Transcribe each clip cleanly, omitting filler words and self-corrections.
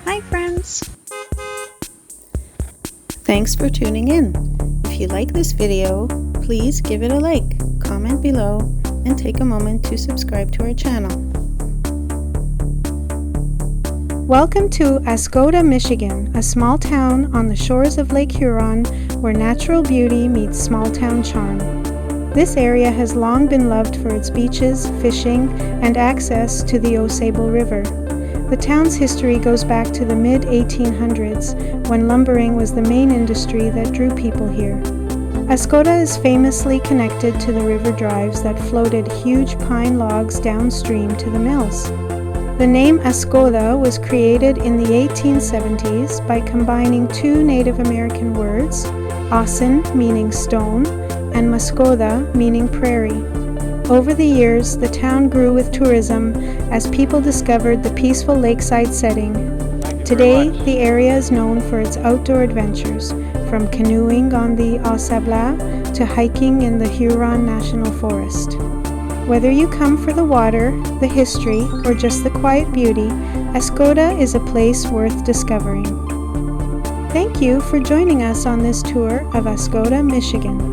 Hi friends! Thanks for tuning in. If you like this video, please give it a like, comment below, and take a moment to subscribe to our channel. Welcome to Oscoda, Michigan, a small town on the shores of Lake Huron where natural beauty meets small town charm. This area has long been loved for its beaches, fishing, and access to the Oscoda River. The town's history goes back to the mid-1800s, when lumbering was the main industry that drew people here. Oscoda is famously connected to the river drives that floated huge pine logs downstream to the mills. The name Oscoda was created in the 1870s by combining two Native American words, Ossen, meaning stone, and Muscoda, meaning prairie. Over the years, the town grew with tourism as people discovered the peaceful lakeside setting. Today, the area is known for its outdoor adventures, from canoeing on the Oscoda to hiking in the Huron National Forest. Whether you come for the water, the history, or just the quiet beauty, Oscoda is a place worth discovering. Thank you for joining us on this tour of Oscoda, Michigan.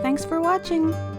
Thanks for watching!